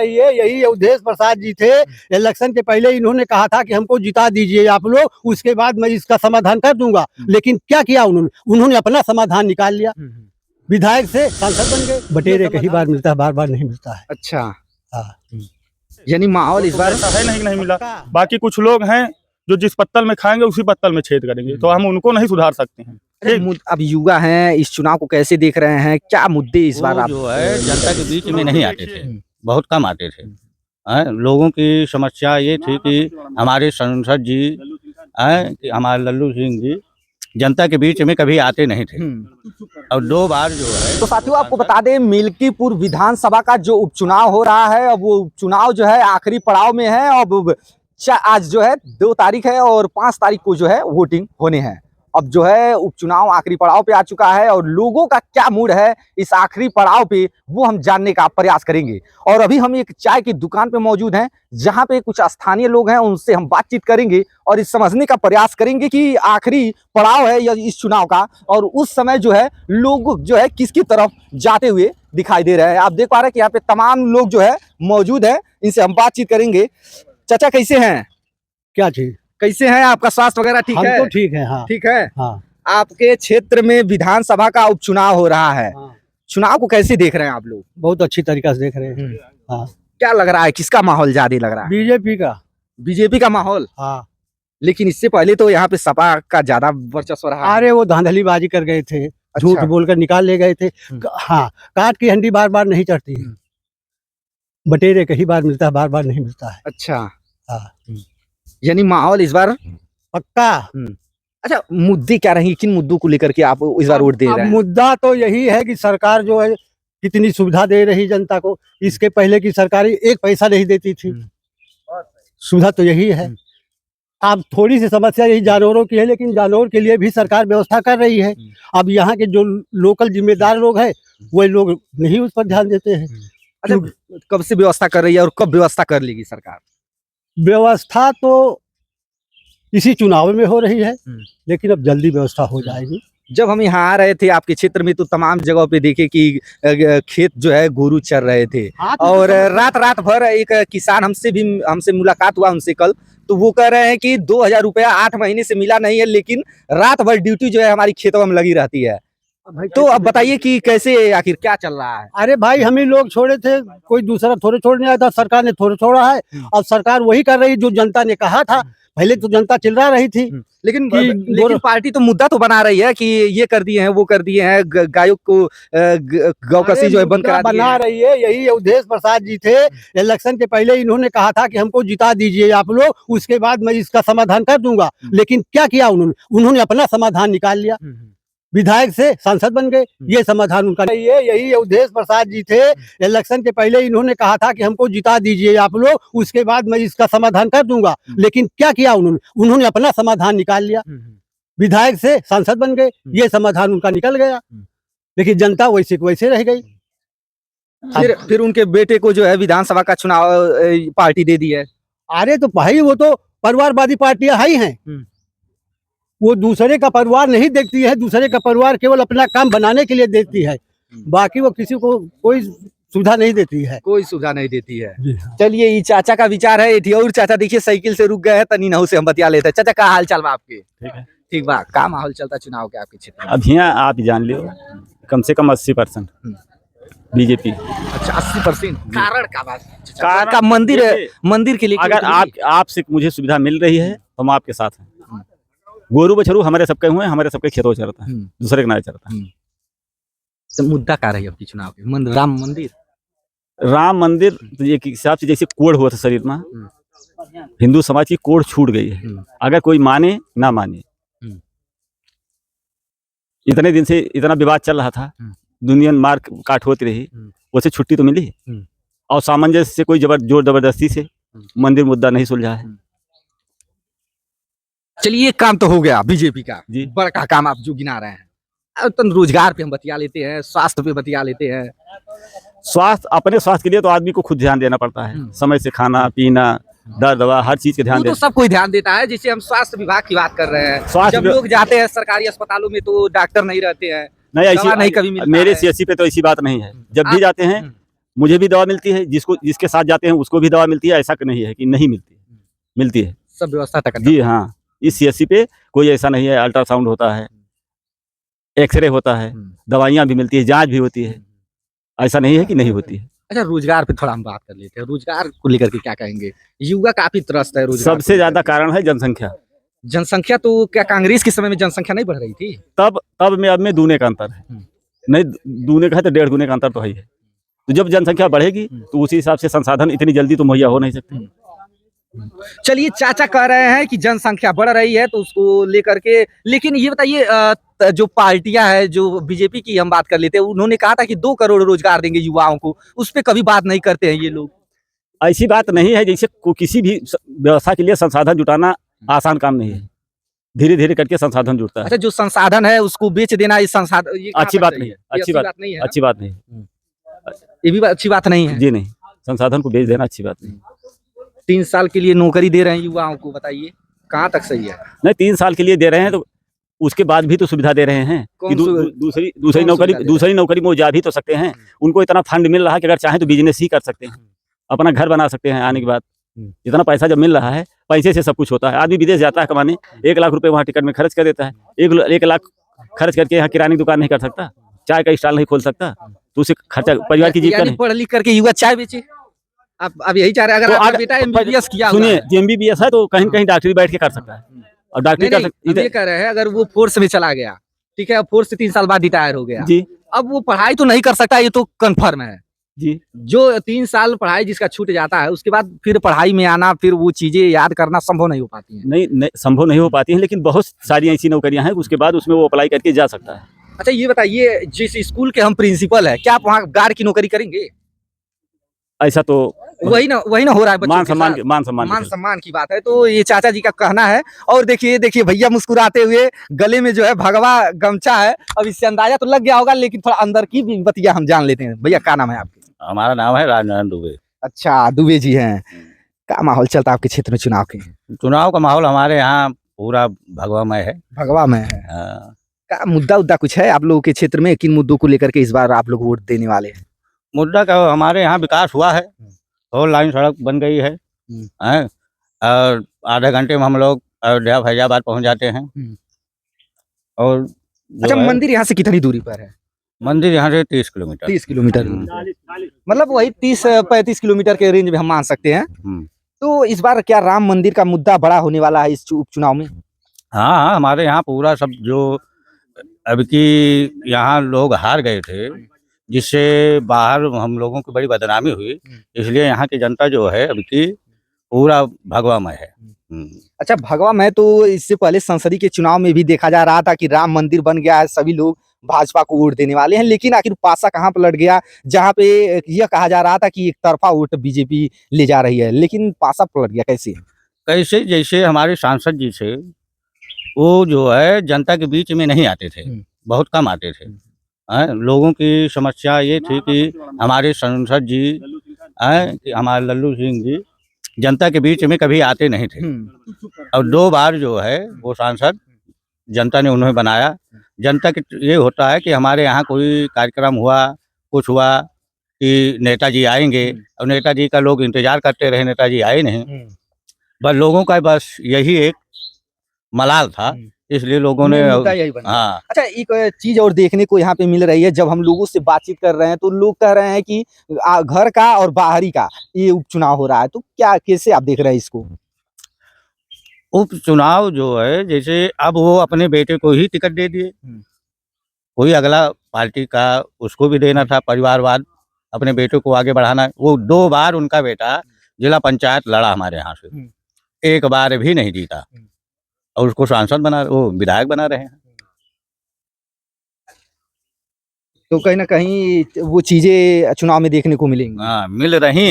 यही अवधेश प्रसाद जी थे। इलेक्शन के पहले इन्होंने कहा था कि हमको जिता दीजिए आप लोग, उसके बाद मैं इसका समाधान कर दूंगा। लेकिन क्या किया उन्होंने अपना समाधान निकाल लिया। विधायक से सांसद बन गए। बटेरे कई बार मिलता है, बार बार नहीं मिलता है। अच्छा, हाँ, यानी माहौल इस बार ऐसा है नहीं मिला। बाकी कुछ लोग हैं जो जिस पत्तल में खाएंगे उसी पत्तल में छेद करेंगे, तो हम उनको नहीं सुधार सकते हैं। अब युवा हैं, इस चुनाव को कैसे देख रहे हैं? क्या मुद्दे इस बार आप जो है जनता के बीच में नहीं आते थे, बहुत कम आते थे। लोगों की समस्या ये थी कि हमारे सांसद जी कि हमारे लल्लू सिंह जी जनता के बीच में कभी आते नहीं थे, और 2 बार जो है। तो साथियों आपको बता दें, मिल्कीपुर विधानसभा का जो उपचुनाव हो रहा है, अब वो उपचुनाव जो है आखिरी पड़ाव में है। अब आज जो है 2 तारीख है और 5 तारीख को जो है वोटिंग होने हैं। अब जो है उपचुनाव आखिरी पड़ाव पे आ चुका है और लोगों का क्या मूड है इस आखिरी पड़ाव पे, वो हम जानने का प्रयास करेंगे। और अभी हम एक चाय की दुकान पे मौजूद हैं, जहां पे कुछ स्थानीय लोग हैं, उनसे हम बातचीत करेंगे और इस समझने का प्रयास करेंगे कि आखिरी पड़ाव है या इस चुनाव का, और उस समय जो है लोग जो है किसकी तरफ जाते हुए दिखाई दे रहे हैं। आप देख पा रहे हैं कि यहाँ पे तमाम लोग जो है मौजूद है, इनसे हम बातचीत करेंगे। चाचा कैसे हैं? क्या चीज? कैसे हैं? आपका स्वास्थ्य वगैरह ठीक है? तो ठीक है। हाँ, ठीक है। हाँ, आपके क्षेत्र में विधानसभा का उपचुनाव हो रहा है, हाँ। चुनाव को कैसे देख रहे हैं आप लोग? बहुत अच्छी तरीका से देख रहे हैं। हाँ, क्या लग रहा है, किसका माहौल ज्यादा लग रहा है? बीजेपी का। बीजेपी का माहौल। हाँ, लेकिन इससे पहले तो यहाँ पे सपा का ज्यादा वर्चस्व रहा। अरे वो धांधलीबाजी कर गए थे, झूठ बोलकर निकाल ले गए थे। हाँ, काट की हंडी बार बार नहीं चढ़ती है। बटेरे कई बार मिलता है, बार बार नहीं मिलता है। अच्छा, हाँ, यानी माहौल इस बार पक्का। अच्छा, मुद्दे क्या रहेंगे, किन मुद्दों को लेकर के आप इस बार वोट दे रहे हैं? मुद्दा तो यही है कि सरकार जो है कितनी सुविधा दे रही जनता को। इसके पहले की सरकारी 1 पैसा नहीं देती थी। सुविधा तो यही है। अब थोड़ी सी समस्या यही जानवरों की है, लेकिन जानवर के लिए भी सरकार व्यवस्था कर रही है। अब यहाँ के जो लोकल जिम्मेदार लोग हैं, वो लोग नहीं उस पर ध्यान देते हैं। अच्छा, कब से व्यवस्था कर रही है और कब व्यवस्था कर लेगी सरकार? व्यवस्था तो इसी चुनाव में हो रही है, लेकिन अब जल्दी व्यवस्था हो जाएगी। जब हम यहाँ आ रहे थे आपके क्षेत्र में, तो तमाम जगहों पे देखे कि खेत जो है गोरू चर रहे थे। और रात भर एक किसान हमसे मुलाकात हुआ उनसे कल, तो वो कह रहे हैं कि 2000 रुपया 8 महीने से मिला नहीं है, लेकिन रात भर ड्यूटी जो है हमारी खेतों में लगी रहती है। तो अब बताइए कि कैसे, आखिर क्या चल रहा है? अरे भाई, हम ही लोग छोड़े थे, कोई दूसरा थोड़े छोड़ने आया था। सरकार ने थोड़े छोड़ा है। अब सरकार वही कर रही जो जनता ने कहा था। पहले तो जनता चिल्ला रही थी, लेकिन पार्टी तो मुद्दा तो बना रही है कि ये कर दिए हैं, वो कर दिए हैं, गायों को गौकसी जो है बंद करा बना रही है। यही अवधेश प्रसाद जी थे। इलेक्शन के पहले इन्होंने कहा था कि हमको जिता दीजिए आप लोग, उसके बाद मैं इसका समाधान कर दूंगा। लेकिन क्या किया उन्होंने अपना समाधान निकाल लिया। विधायक से सांसद बन गए। ये समाधान उनका नहीं है। यही अवधेश प्रसाद जी थे। इलेक्शन के पहले इन्होंने कहा था कि हमको जिता दीजिए आप लोग, उसके बाद मैं इसका समाधान कर दूंगा। लेकिन क्या किया उन्होंने अपना समाधान निकाल लिया। विधायक से सांसद बन गए। ये समाधान उनका निकल गया, लेकिन जनता वैसे को वैसे रह गई। फिर उनके बेटे को जो है विधानसभा का चुनाव पार्टी दे दी है। अरे तो भाई, वो तो परिवारवादी पार्टियां ही हैं। वो दूसरे का परिवार नहीं देखती है। दूसरे का परिवार केवल अपना काम बनाने के लिए देखती है। बाकी वो किसी को कोई सुविधा नहीं देती है। कोई सुविधा नहीं देती है। चलिए, ये चाचा का विचार है। और चाचा देखिए साइकिल से रुक गए हैं, तनी नहू से हम बतिया लेते हैं। चाचा का हाल चाल बा आपके? ठीक है। ठीक बा। का माहौल चलता चुनाव के आपके क्षेत्र में? अब यहाँ आप जान लियो, कम से कम 80% बीजेपी। अच्छा, 80%। कारण का बात? कारण का मंदिर के लिए अगर आपसे मुझे सुविधा मिल रही है तो हम आपके साथ हैं। गोरू बछरू हमारे सबके हुए, हमारे सबके खेतों चलता है, दूसरे के ना चलता है। तो मुद्दा क्या रही आपकी चुनाव के? राम मंदिर तो एक हिसाब से जैसे कोढ़ हुआ था शरीर में, हिंदू समाज की कोढ़ छूट गई है। अगर कोई माने ना माने, इतने दिन से इतना विवाद चल रहा था, दुनिया मार काट होती रही, उसे छुट्टी तो मिली। और सामंजस्य से कोई जोर जबरदस्ती से मंदिर मुद्दा नहीं सुलझा है। चलिए, एक काम तो हो गया बीजेपी का जी, बड़ा काम आप जो गिना रहे हैं। तो रोजगार पे हम बतिया लेते हैं, स्वास्थ्य पे बतिया लेते हैं। अपने स्वास्थ्य के लिए तो आदमी को खुद ध्यान देना पड़ता है। समय से खाना पीना, दर दवा, हर चीज के ध्यान तो सब कोई ध्यान देता है। जैसे हम स्वास्थ्य विभाग की बात कर रहे हैं, जब लोग जाते हैं सरकारी अस्पतालों में तो डॉक्टर नहीं रहते हैं, नहीं, ऐसी नहीं कभी मिलता मेरे है। सीएससी पे तो ऐसी बात नहीं है। जब भी जाते हैं मुझे भी दवा मिलती है, जिसके साथ जाते हैं उसको भी दवा मिलती है। ऐसा नहीं है कि नहीं मिलती है, मिलती है सब व्यवस्था तक जी हाँ। इस सीएससी पे कोई ऐसा नहीं है, अल्ट्रासाउंड होता है, एक्सरे होता है, दवाइयाँ भी मिलती है, जांच भी होती है, ऐसा नहीं है कि नहीं होती है। अच्छा, रोजगार पे थोड़ा हम बात कर लेते हैं। रोजगार को लेकर के क्या कहेंगे? युवा काफी त्रस्त है रोजगार को सबसे लेकर ज्यादा के। कारण है जनसंख्या। जनसंख्या तो क्या कांग्रेस के समय में जनसंख्या नहीं बढ़ रही थी? तब में अब में दूने का अंतर है, नहीं दूने का है तो 1.5 गुने का अंतर तो है ही है। तो जब जनसंख्या बढ़ेगी तो उसी हिसाब से संसाधन इतनी जल्दी तो मुहैया हो नहीं सकते। चलिए, चाचा कह रहे हैं कि जनसंख्या बढ़ रही है तो उसको लेकर के, लेकिन ये बताइए जो पार्टियां है, जो बीजेपी की हम बात कर लेते हैं, उन्होंने कहा था कि 2 करोड़ रोजगार देंगे युवाओं को, उस पे कभी बात नहीं करते हैं ये लोग। ऐसी बात नहीं है, जैसे किसी भी व्यवस्था के लिए संसाधन जुटाना आसान काम नहीं है, धीरे धीरे करके संसाधन जुटता है। अच्छा, जो संसाधन है उसको बेच देना, इस संसाधन ये कहाँ अच्छी तक बात सही नहीं है? है, ये अच्छी बात नहीं है। अच्छी बात नहीं, ये भी अच्छी बात नहीं है जी नहीं, संसाधन को बेच देना अच्छी बात नहीं। 3 साल के लिए नौकरी दे रहे हैं युवाओं को, बताइए कहाँ तक सही है? नहीं 3 साल के लिए दे रहे हैं तो उसके बाद भी तो सुविधा दे रहे हैं कि दूसरी नौकरी में वो जा भी तो सकते हैं। उनको इतना फंड मिल रहा है कि अगर चाहें तो बिजनेस ही कर सकते हैं, अपना घर बना सकते हैं आने के बाद। इतना पैसा जब मिल रहा है, पैसे से सब कुछ होता है। आदमी विदेश जाता है कमाने, 1 लाख रुपए वहाँ टिकट में खर्च कर देता है, 1 लाख खर्च करके यहाँ किराने की दुकान नहीं कर सकता, चाय का स्टॉल नहीं खोल सकता, तो उसे खर्चा परिवार की जीविका यानी पढ़ लिख करके युवा चाय बेचे। अब यही चाह रहे हैं, अगर आपका बेटा एमबीबीएस किया हुआ है, सुनिए एमबीबीएस है तो कहीं कहीं डॉक्टरी बैठ के कर सकता है, और डॉक्टरी कर सकता ये कह रहे हैं अगर वो फोर्स में चला गया, ठीक है, अब फोर्स से 3 साल बाद रिटायर हो गया जी, अब वो पढ़ाई तो नहीं कर सकता, ये तो कंफर्म है जी। जो 3 साल पढ़ाई जिसका छूट जाता है, उसके बाद फिर पढ़ाई में आना, फिर वो चीजें याद करना संभव नहीं हो पाती है। नहीं संभव नहीं हो पाती है, लेकिन बहुत सारी ऐसी नौकरियां हैं उसके बाद उसमें वो अप्लाई करके जा सकता है। अच्छा, ये बताइए, जिस स्कूल के हम प्रिंसिपल है, क्या आप वहाँ गार्ड की नौकरी करेंगे? ऐसा तो वही ना हो रहा है बच्चों मान के सम्मान साथ। मान सम्मान की बात है, तो ये चाचा जी का कहना है। और देखिए भैया मुस्कुराते हुए, गले में जो है भगवा गमछा है। अब इससे अंदाजा तो लग गया होगा, लेकिन थोड़ा अंदर की भी बतिया हम जान लेते हैं। भैया क्या नाम है आपके? हमारा नाम है राजनारायण दुबे। अच्छा, दुबे जी हैं। क्या माहौल चलता है आपके क्षेत्र में चुनाव के? चुनाव का माहौल हमारे यहाँ पूरा भगवामय है। भगवा में है। हाँ। क्या मुद्दा कुछ है आप लोगों के क्षेत्र में? किन मुद्दों को लेकर के इस बार आप लोग वोट देने वाले हैं? मुद्दा का हमारे यहाँ विकास हुआ है, 4 लाइन सड़क बन गई है, हैं? और आधे घंटे में हम लोग अयोध्या फैजाबाद पहुँच जाते हैं। और अच्छा, मंदिर यहाँ से कितनी दूरी पर है? मंदिर यहाँ से 30 किलोमीटर। 30 किलोमीटर, मतलब वही 30-35 किलोमीटर के रेंज में हम मान सकते हैं। तो इस बार क्या राम मंदिर का मुद्दा बड़ा होने वाला है इस उपचुनाव में? हाँ, हमारे यहाँ पूरा सब जो अब की यहाँ लोग हार गए थे, जिससे बाहर हम लोगों की बड़ी बदनामी हुई, इसलिए यहाँ की जनता जो है अब की पूरा भगवामय है। अच्छा, भगवामय तो इससे पहले संसदीय के चुनाव में भी देखा जा रहा था कि राम मंदिर बन गया है, सभी लोग भाजपा को वोट देने वाले हैं, लेकिन आखिर पासा कहाँ पलट गया, जहाँ पे यह कहा जा रहा था कि एक तरफा वोट बीजेपी ले जा रही है, लेकिन पासा पलट गया। कैसे? जैसे हमारे सांसद जी थे, वो जो है जनता के बीच में नहीं आते थे, बहुत कम आते थे। लोगों की समस्या ये थी कि हमारे सांसद जी कि हमारे लल्लू सिंह जी जनता के बीच में कभी आते नहीं थे, और 2 बार जो है वो सांसद जनता ने उन्हें बनाया। जनता के ये होता है कि हमारे यहाँ कोई कार्यक्रम हुआ, कुछ हुआ कि नेताजी आएंगे, और नेताजी का लोग इंतजार करते रहे, नेताजी आए नहीं। बस लोगों का बस यही एक मलाल था, इसलिए लोगों ने यही बना। हाँ। अच्छा, एक चीज और देखने को यहाँ पे मिल रही है, जब हम लोगों से बातचीत कर रहे हैं तो लोग कह रहे हैं कि घर का और बाहरी का ये उपचुनाव हो रहा है, तो क्या कैसे आप देख रहे हैं इसको? उपचुनाव जो है, जैसे अब वो अपने बेटे को ही टिकट दे दिए, कोई अगला पार्टी का उसको भी देना था, परिवारवाद अपने बेटे को आगे बढ़ाना। वो 2 बार उनका बेटा जिला पंचायत लड़ा हमारे यहाँ से, 1 बार भी नहीं जीता, और उसको सांसद वो विधायक बना रहे हैं। तो कहीं ना कहीं वो चीजें चुनाव में देखने को मिलेंगी। हाँ, मिल रही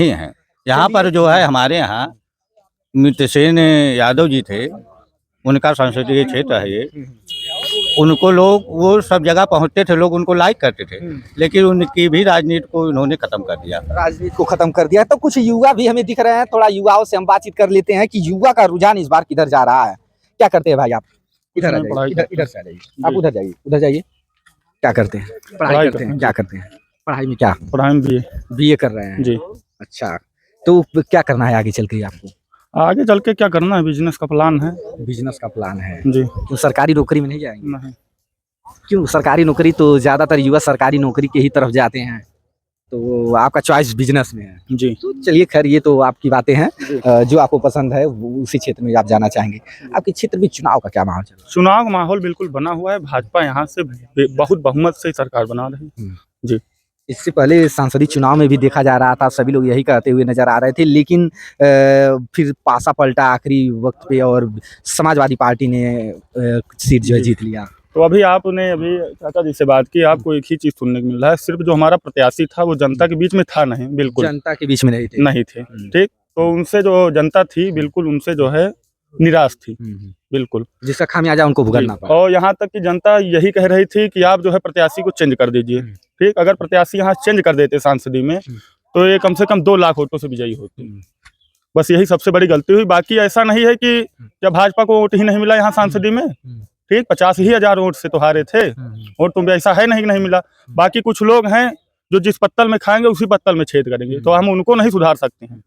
हैं। यहाँ पर जो है हमारे यहाँ मित्रसेन यादव जी थे, उनका संसदीय क्षेत्र है ये। उनको लोग वो सब जगह पहुँचते थे, लोग उनको लाइक करते थे, लेकिन उनकी भी राजनीति को उन्होंने खत्म कर दिया। राजनीति को खत्म कर दिया। तो कुछ युवा भी हमें दिख रहे हैं, थोड़ा युवाओं से हम बातचीत कर लेते हैं कि युवा का रुझान इस बार किधर जा रहा है। क्या करते हैं भाई आप? इधर आ जाइए, इधर से आ जाइए, आप उधर जाइए, क्या करते हैं? पढ़ाई करते हैं, क्या करते हैं? पढ़ाई में क्या? पढ़ाई में भी बीए कर रहे हैं। जी। अच्छा, तो क्या करना है आगे चल के आपको? आगे चल के क्या करना है, बिजनेस का प्लान है। बिजनेस का प्लान है। जी। तो सरकारी नौकरी में नहीं जाएंगे? नहीं। क्यों? सरकारी नौकरी तो ज्यादातर युवा सरकारी नौकरी के ही तरफ जाते हैं, तो आपका चॉइस बिजनेस में है। जी। तो चलिए खैर, ये तो आपकी बातें हैं। जो आपको पसंद है उसी क्षेत्र में आप जाना चाहेंगे। आपके क्षेत्र में चुनाव का क्या माहौल चल रहा है? चुनाव का माहौल बिल्कुल बना हुआ है। भाजपा यहाँ से बहुत बहुमत से सरकार बना रही है। जी। इससे पहले सांसदीय चुनाव में भी देखा जा रहा था, सभी लोग यही कहते हुए नजर आ रहे थे, लेकिन फिर पासा पलटा आखिरी वक्त पे और समाजवादी पार्टी ने सीट जो है जीत लिया। तो अभी आपने अभी चाचा जी से बात की, आपको एक ही चीज सुनने को मिल रहा है, सिर्फ जो हमारा प्रत्याशी था वो जनता के बीच में था नहीं, बिल्कुल जनता के बीच में नहीं थे। नहीं थे। ठीक, तो उनसे जो जनता थी बिल्कुल उनसे जो है निराश थी, बिल्कुल, जिसका खामियाजा उनको भुगतना पड़ा। और यहाँ तक कि जनता यही कह रही थी कि आप जो है प्रत्याशी को चेंज कर दीजिए। ठीक, अगर प्रत्याशी यहाँ चेंज कर देते सांसदी में तो ये कम से कम 2 लाख वोटों से विजयी होती। बस यही सबसे बड़ी गलती हुई। बाकी ऐसा नहीं है कि जब भाजपा को वोट ही नहीं मिला यहाँ सांसदी में, ठीक, 50,000 वोट से तो हारे थे वोट, तुम ऐसा है नहीं कि नहीं मिला। बाकी कुछ लोग हैं जो जिस पत्तल में खाएंगे उसी पत्तल में छेद करेंगे, तो हम उनको नहीं सुधार सकते हैं।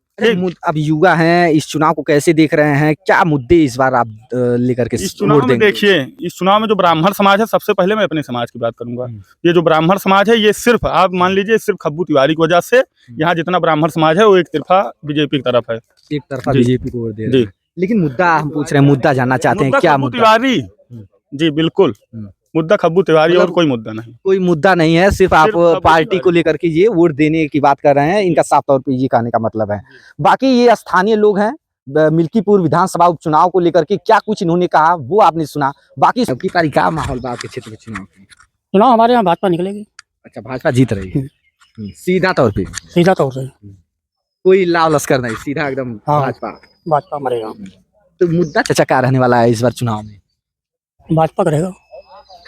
अब युवा हैं, इस चुनाव को कैसे देख रहे हैं? क्या मुद्दे इस बार आप लेकर के इस चुनाव में देखिए, इस चुनाव में जो ब्राह्मण समाज है, सबसे पहले मैं अपने समाज की बात करूंगा। ये जो ब्राह्मण समाज है, ये सिर्फ आप मान लीजिए सिर्फ खब्बू तिवारी की वजह से यहाँ जितना ब्राह्मण समाज है वो एक तरफा बीजेपी की तरफ है, एक तरफा बीजेपी को वोट दे रहे हैं। लेकिन मुद्दा हम पूछ रहे हैं, मुद्दा जानना चाहते हैं, क्या मुद्दा? तिवारी जी, बिल्कुल मुद्दा खब्बू तिवारी और कोई मुद्दा नहीं। कोई मुद्दा नहीं है, सिर्फ आप पार्टी को लेकर के ये वोट देने की बात कर रहे हैं, इनका साफ तौर पे ये कहने का मतलब है। बाकी ये स्थानीय लोग हैं, मिल्कीपुर विधानसभा उपचुनाव को लेकर के क्या कुछ इन्होंने कहा वो आपने सुना। बाकी सबकी तारीख का माहौल बा आपके क्षेत्र में चुनाव हमारे यहाँ भाजपा निकलेगी। अच्छा, भाजपा जीत रही है सीधा तौर पे? सीधा तौर से कोई लाव लश्कर नहीं, सीधा एकदम भाजपा मरेगा। तो मुद्दा चचा क्या रहने वाला है इस बार चुनाव में? भाजपा करेगा।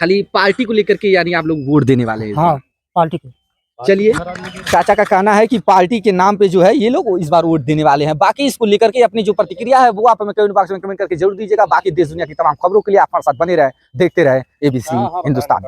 खाली पार्टी को लेकर के यानी आप लोग वोट देने वाले हैं? हाँ, पार्टी को। चलिए, चाचा का कहना है कि पार्टी के नाम पे जो है ये लोग इस बार वोट देने वाले हैं। बाकी इसको लेकर के अपनी जो प्रतिक्रिया है वो आप हमें कमेंट बॉक्स में कमेंट करके जरूर दीजिएगा। बाकी देश दुनिया की तमाम खबरों के लिए आप हमारे साथ बने रहे, देखते रहे ABC हिंदुस्तान।